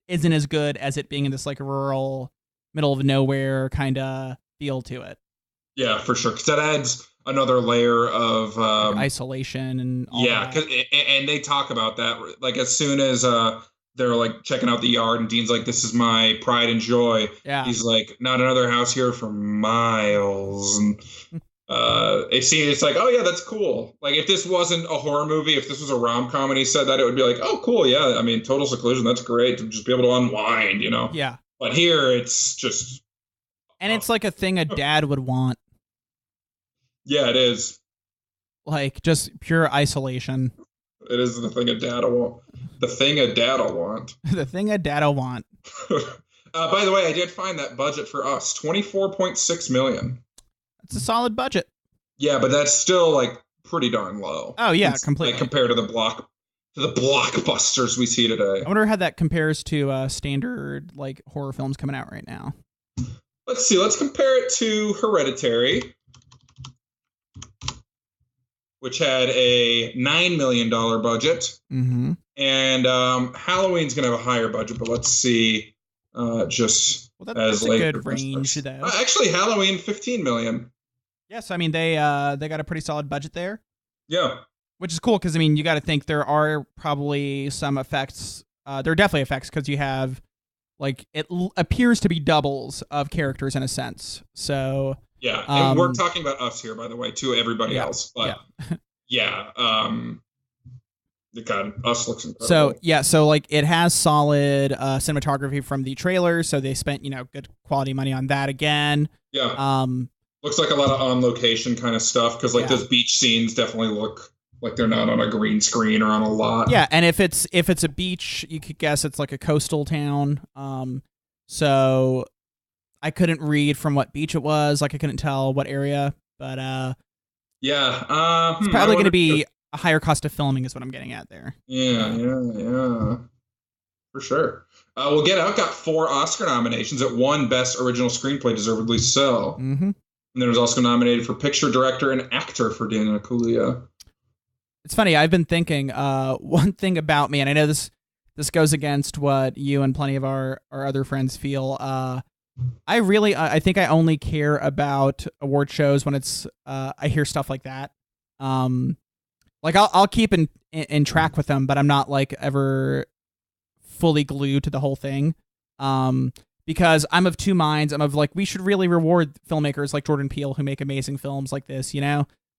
isn't as good as it being in this rural, middle of nowhere kind of feel to it. Yeah, for sure. Because that adds another layer of isolation and all that. And they talk about that. As soon as they're checking out the yard, and Dean's like, "This is my pride and joy." Yeah. He's like, "Not another house here for miles." And It's like, oh yeah, that's cool. Like if this wasn't a horror movie, if this was a rom-com and he said that, it would be like, oh cool, yeah. I mean, total seclusion, that's great to just be able to unwind, you know. Yeah. But here it's just, and it's like a thing a dad would want. Yeah, it is. Like just pure isolation. It is the thing a dad'll want. The thing a dad'll want. The thing a dad'll want. By the way, I did find that budget for Us, $24.6 million. It's a solid budget. Yeah, but that's still like pretty darn low. Oh yeah, completely. Like compared to the blockbusters we see today. I wonder how that compares to standard like horror films coming out right now. Let's see. Let's compare it to Hereditary, which had a $9 million budget. Mm-hmm. And Halloween's going to have a higher budget, but let's see. That's a good range, though. Actually, Halloween, $15 million. Yes, I mean they got a pretty solid budget there. Yeah, which is cool because I mean you got to think there are probably some effects. There are definitely effects because you have like it appears to be doubles of characters in a sense. So yeah, and we're talking about Us here, by the way, to everybody else. But yeah, God, Us looks incredible. So like it has solid cinematography from the trailer, so they spent good quality money on that again. Yeah. Looks like a lot of on location kind of stuff because like those beach scenes definitely look like they're not on a green screen or on a lot. Yeah, and if it's a beach, you could guess it's like a coastal town. So I couldn't read from what beach it was. Like I couldn't tell what area, but yeah, it's probably going to be a higher cost of filming, is what I'm getting at there. Yeah, for sure. Well, Get Out got 4 Oscar nominations. It won Best Original Screenplay, deservedly so. Mm-hmm. And then it was also nominated for Picture, Director, and Actor for Daniel Kaluuya. It's funny. I've been thinking one thing about me, and I know this goes against what you and plenty of our other friends feel. I think I only care about award shows when it's I hear stuff like that. Like I'll keep in track with them, but I'm not like ever fully glued to the whole thing. Because I'm of two minds. I'm of like, we should really reward filmmakers like Jordan Peele who make amazing films like this,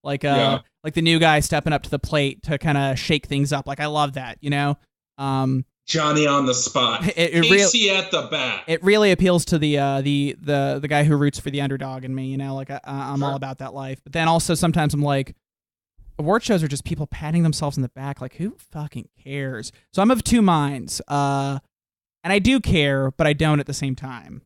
like like the new guy stepping up to the plate to kind of shake things up. Like I love that, Johnny on the spot. Casey at the bat. It really appeals to the guy who roots for the underdog in me, like I'm all about that life. But then also sometimes I'm like, award shows are just people patting themselves in the back. Like who fucking cares? So I'm of two minds. And I do care, but I don't at the same time.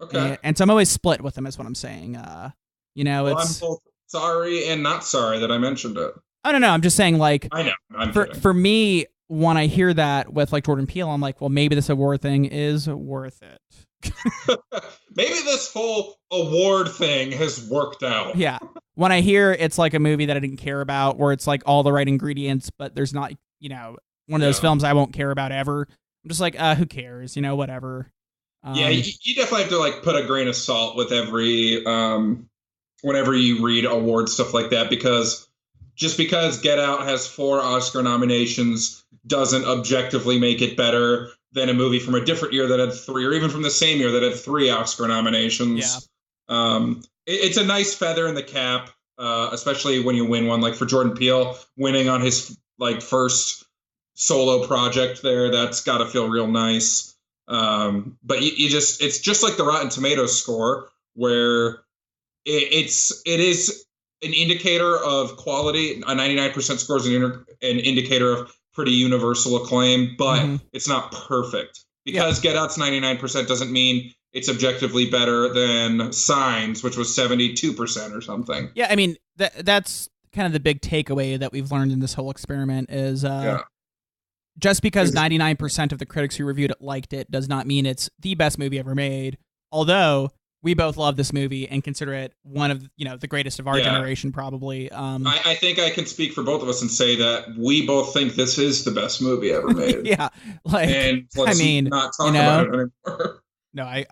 Okay. And so I'm always split with them, is what I'm saying. Well, it's... I'm both sorry and not sorry that I mentioned it. Oh, no. I'm just saying, like... I know. For me, when I hear that with, like, Jordan Peele, I'm like, well, maybe this award thing is worth it. Maybe this whole award thing has worked out. Yeah. When I hear it's, like, a movie that I didn't care about, where it's, like, all the right ingredients, but there's not, one of those films I won't care about ever... I'm just like, who cares? Whatever. Yeah, you definitely have to like put a grain of salt with every whenever you read award stuff like that, because just because Get Out has 4 Oscar nominations doesn't objectively make it better than a movie from a different year that had 3, or even from the same year that had 3 Oscar nominations. Yeah. It's a nice feather in the cap, especially when you win one, like for Jordan Peele winning on his like first solo project there. That's got to feel real nice. But it's just like the Rotten Tomatoes score, where it is an indicator of quality. A 99% score is an indicator of pretty universal acclaim, but it's not perfect. Because Get Out's 99% doesn't mean it's objectively better than Signs, which was 72% or something. Yeah, I mean, that's kind of the big takeaway that we've learned in this whole experiment is just because 99% of the critics who reviewed it liked it does not mean it's the best movie ever made. Although we both love this movie and consider it one of the greatest of our generation, probably. I think I can speak for both of us and say that we both think this is the best movie ever made. Yeah, like and let's not talk about it anymore. No,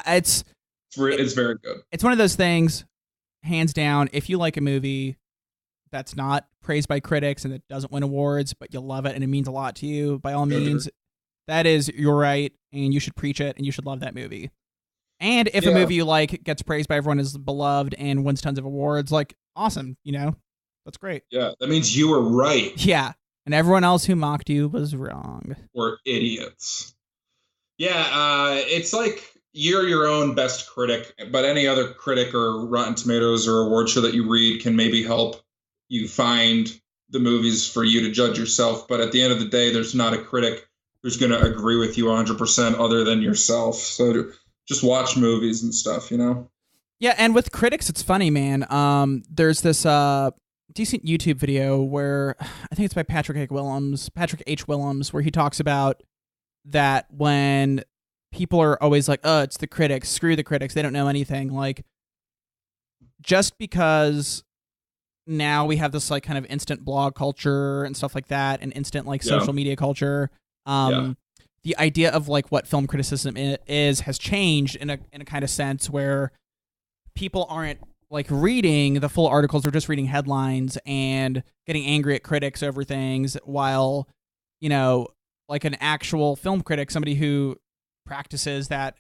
it's very good. It's one of those things, hands down. If you like a movie that's not praised by critics and it doesn't win awards, but you love it and it means a lot to you, by all means, that is your right, and you should preach it and you should love that movie. And if a movie you like gets praised by everyone, is beloved, and wins tons of awards, like, awesome, that's great. Yeah, that means you were right. Yeah, and everyone else who mocked you was wrong. Or idiots. Yeah, it's like you're your own best critic, but any other critic or Rotten Tomatoes or award show that you read can maybe help you find the movies for you to judge yourself. But at the end of the day, there's not a critic who's going to agree with you 100% other than yourself. So just watch movies and stuff, Yeah, and with critics, it's funny, man. There's this decent YouTube video where I think it's by Patrick H. Willems, where he talks about that when people are always like, "Oh, it's the critics. Screw the critics. They don't know anything." Like, just because now we have this like kind of instant blog culture and stuff like that, and instant like social media culture. The idea of like what film criticism is has changed in a kind of sense where people aren't like reading the full articles; they're just reading headlines and getting angry at critics over things. While, like an actual film critic, somebody who practices that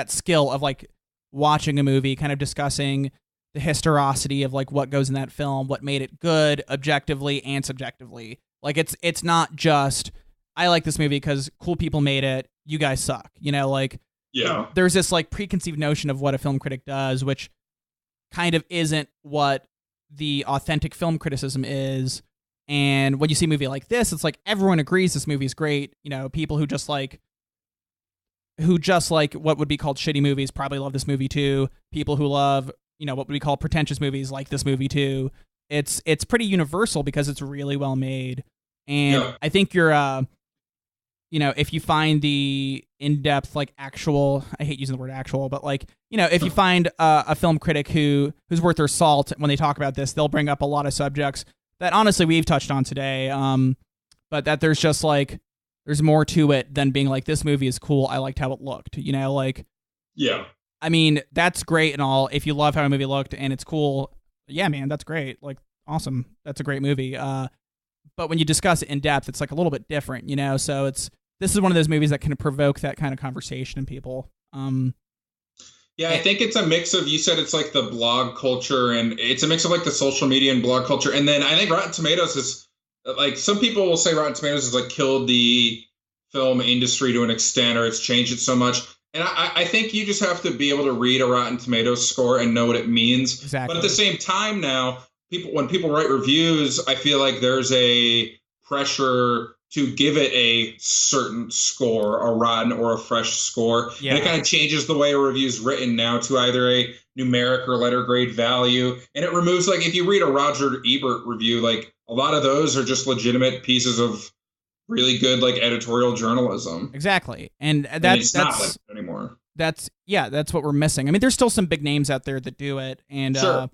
skill of like watching a movie, kind of discussing the historicity of like what goes in that film, what made it good objectively and subjectively. Like it's not just, I like this movie because cool people made it, you guys suck. There's this like preconceived notion of what a film critic does, which kind of isn't what the authentic film criticism is. And when you see a movie like this, it's like everyone agrees this movie is great. People who just like what would be called shitty movies probably love this movie too. People who love, what would we call pretentious movies like this movie too. It's pretty universal because it's really well made. And I think you're, if you find the in-depth, like actual, I hate using the word actual, but like, if you find a film critic who's worth their salt when they talk about this, they'll bring up a lot of subjects that honestly we've touched on today. But that there's just like, there's more to it than being like, this movie is cool, I liked how it looked, I mean, that's great and all. If you love how a movie looked and it's cool, yeah, man, that's great. Like, awesome. That's a great movie. But when you discuss it in depth, it's like a little bit different, So this is one of those movies that can provoke that kind of conversation in people. I think it's a mix of, you said it's like the blog culture, and it's a mix of like the social media and blog culture. And then I think Rotten Tomatoes is like, some people will say Rotten Tomatoes has like killed the film industry to an extent, or it's changed it so much. And I think you just have to be able to read a Rotten Tomatoes score and know what it means. Exactly. But at the same time now, when people write reviews, I feel like there's a pressure to give it a certain score, a rotten or a fresh score. Yeah. And it kind of changes the way a review is written now to either a numeric or letter grade value. And it removes, like, if you read a Roger Ebert review, like, a lot of those are just legitimate pieces of really good, like, editorial journalism. Exactly. And that's not like that anymore. That's what we're missing. I mean, there's still some big names out there that do it. And, sure.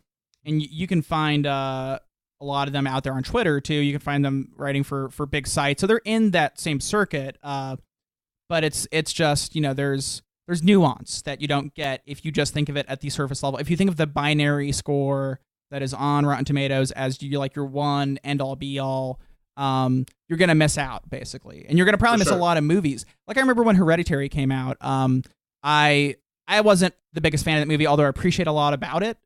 And you can find a lot of them out there on Twitter too. You can find them writing for big sites, so they're in that same circuit. But it's just, there's nuance that you don't get if you just think of it at the surface level. If you think of the binary score that is on Rotten Tomatoes as your one end all be all, you're gonna miss out basically, and you're gonna probably miss a lot of movies. Like I remember when Hereditary came out. I wasn't the biggest fan of that movie, although I appreciate a lot about it.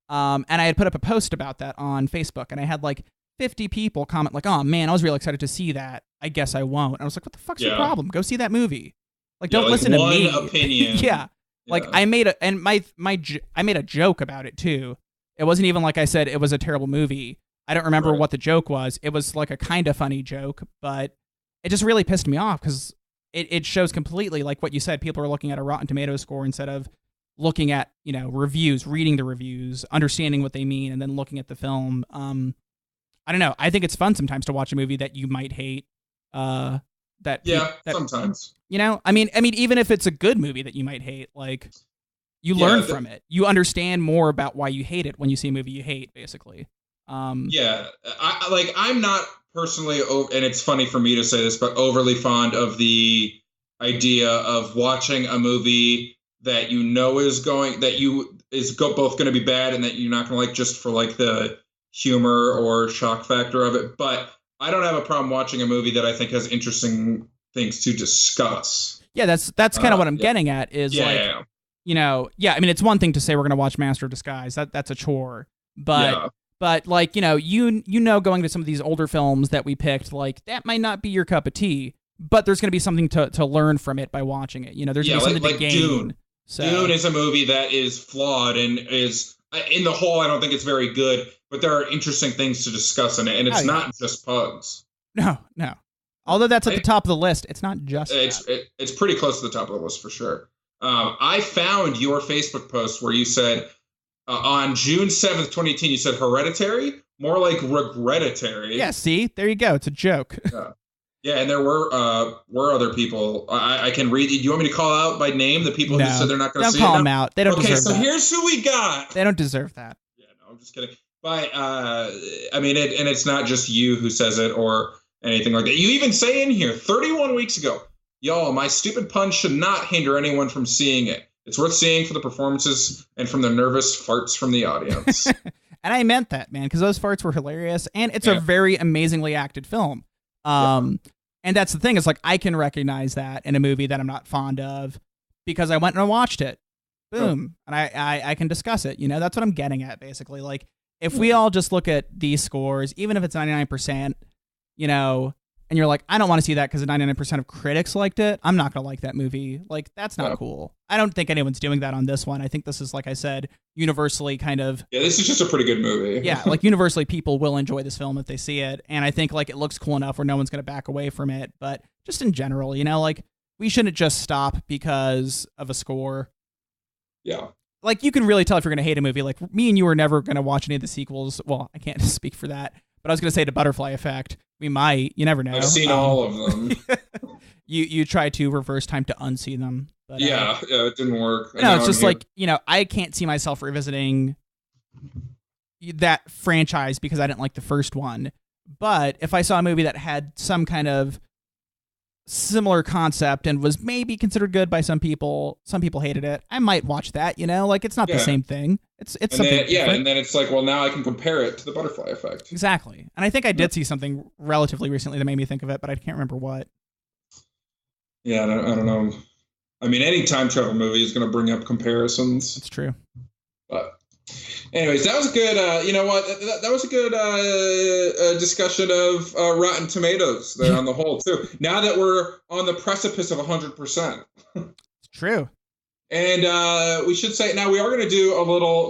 And I had put up a post about that on Facebook, and I had like 50 people comment like, "Oh man, I was really excited to see that. I guess I won't." And I was like, "What the fuck's your problem? Go see that movie. Like, don't listen to me." Opinion. Yeah. Like I made I made a joke about it too. It wasn't even like I said it was a terrible movie. I don't remember what the joke was. It was like a kind of funny joke, but it just really pissed me off because it shows completely like what you said. People are looking at a Rotten Tomatoes score instead of looking at, reviews, reading the reviews, understanding what they mean, and then looking at the film. I don't know. I think it's fun sometimes to watch a movie that you might hate. Sometimes. I mean, even if it's a good movie that you might hate, like you learn from it. You understand more about why you hate it when you see a movie you hate, basically. I'm not personally, and it's funny for me to say this, but overly fond of the idea of watching a movie that is both going to be bad and that you're not going to like just for like the humor or shock factor of it. But I don't have a problem watching a movie that I think has interesting things to discuss. Yeah, that's kind of what I'm getting at is you know, I mean, it's one thing to say we're going to watch Master of Disguise. That's a chore. But like, you know, going to some of these older films that we picked, like that might not be your cup of tea, but there's going to be something to learn from it by watching it. You know, there's going to be something to gain. Dune. So. Dune is a movie that is flawed and is, in the whole, I don't think it's very good, but there are interesting things to discuss in it, and it's not just pugs. No. Although that's at the top of the list, it's not just It's pretty close to the top of the list for sure. I found your Facebook post where you said, on June 7th, 2018, you said Hereditary, more like Regretitary. Yeah, see? There you go. It's a joke. Yeah, and there were other people. I can read. Do you want me to call out by name the people who said they're not going to see it? Don't call them out. They don't deserve that. Okay, so here's who we got. They don't deserve that. Yeah, no, I'm just kidding. But, I mean, and it's not just you who says it or anything like that. You even say in here, 31 weeks ago, y'all, my stupid pun should not hinder anyone from seeing it. It's worth seeing for the performances and from the nervous farts from the audience. And I meant that, man, because those farts were hilarious, and it's a very amazingly acted film. And that's the thing, is like I can recognize that in a movie that I'm not fond of because I went and watched it. Boom. And I can discuss it. You know, that's what I'm getting at, basically. Like, if we all just look at these scores, even if it's 99%, you know, and you're like, I don't want to see that because 99% of critics liked it, I'm not going to like that movie. Like, that's not cool. I don't think anyone's doing that on this one. I think this is, like I said, universally kind of... Yeah, this is just a pretty good movie. Yeah, like, universally people will enjoy this film if they see it. And I think, like, it looks cool enough where no one's going to back away from it. But just in general, you know, like, we shouldn't just stop because of a score. Yeah. Like, you can really tell if you're going to hate a movie. Like, me and you are never going to watch any of the sequels. Well, I can't speak for that. But I was going to say to Butterfly Effect. We might. You never know. I've seen all of them. You try to reverse time to unsee them. But, yeah, it didn't work. No, it's just like, you know, I can't see myself revisiting that franchise because I didn't like the first one. But if I saw a movie that had some kind of similar concept and was maybe considered good by some people hated it, I might watch that, you know? Like, it's not the same thing. It's something different. And then it's like, well, now I can compare it to the Butterfly Effect. Exactly. And I think I did see something relatively recently that made me think of it, but I can't remember what. Yeah, I don't know. I mean, any time travel movie is going to bring up comparisons. It's true. But anyways, that was a good, you know what? That was a good discussion of Rotten Tomatoes there on the whole, too. Now that we're on the precipice of 100%. It's true. And we should say, now we are going to do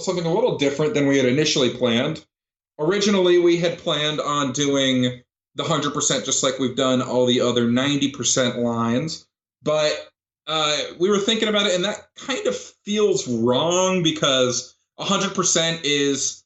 something a little different than we had initially planned. Originally, we had planned on doing the 100% just like we've done all the other 90% lines. But we were thinking about it, and that kind of feels wrong because 100% is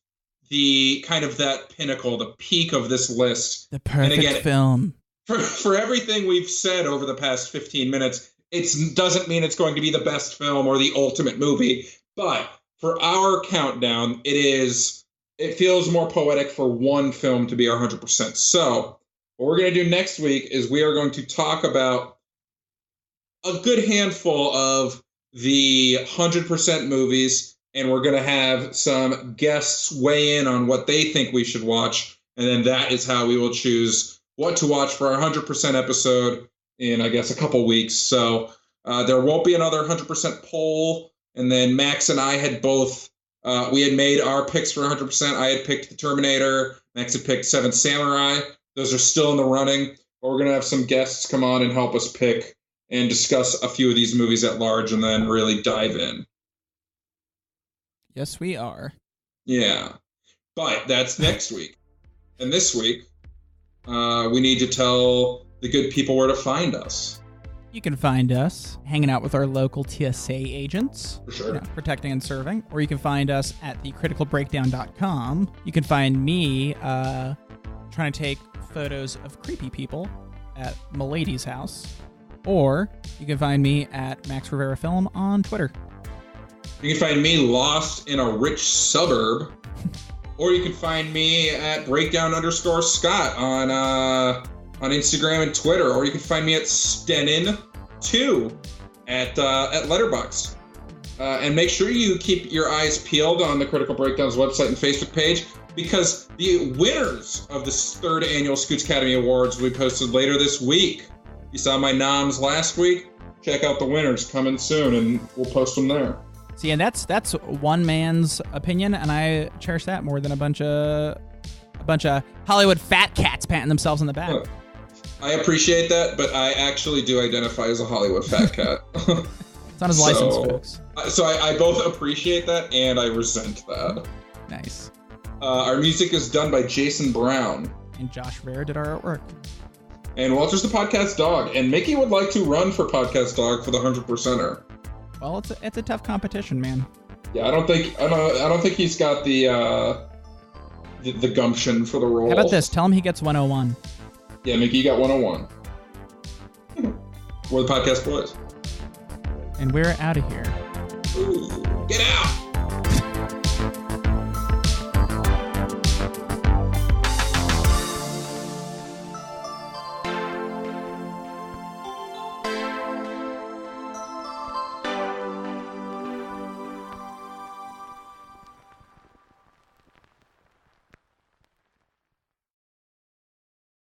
the kind of that pinnacle, the peak of this list. The perfect film. For everything we've said over the past 15 minutes, it doesn't mean it's going to be the best film or the ultimate movie. But for our countdown, it feels more poetic for one film to be our 100%. So what we're going to do next week is we are going to talk about a good handful of the 100% movies, and we're going to have some guests weigh in on what they think we should watch, and then that is how we will choose what to watch for our 100% episode in, I guess, a couple weeks. So there won't be another 100% poll, and then Max and I had both, we had made our picks for 100%. I had picked The Terminator. Max had picked Seven Samurai. Those are still in the running, but we're going to have some guests come on and help us pick and discuss a few of these movies at large and then really dive in. Yes, we are. Yeah. But that's next week. And this week, we need to tell the good people where to find us. You can find us hanging out with our local TSA agents. For sure. You know, protecting and serving. Or you can find us at thecriticalbreakdown.com. You can find me trying to take photos of creepy people at Milady's house. Or you can find me at Max Rivera Film on Twitter. You can find me lost in a rich suburb. Or you can find me at breakdown_Scott on Instagram and Twitter. Or you can find me at Stenin2 at Letterboxd. And make sure you keep your eyes peeled on the Critical Breakdown's website and Facebook page, because the winners of this third annual Scoots Academy Awards will be posted later this week. You saw my noms last week. check out the winners coming soon, and we'll post them there. See, and that's one man's opinion, and I cherish that more than a bunch of Hollywood fat cats patting themselves on the back. I appreciate that, but I actually do identify as a Hollywood fat cat. It's on his license, folks. So I both appreciate that and I resent that. Nice. Our music is done by Jason Brown. And Josh Rare did our artwork. And Walter's the podcast dog. And Mickey would like to run for podcast dog for the 100%er. Well, it's a tough competition, man. Yeah, I don't think he's got the gumption for the role. How about this? Tell him he gets 101. Yeah, Mickey, you got 101. We're the podcast boys. And we're out of here. Ooh, get out!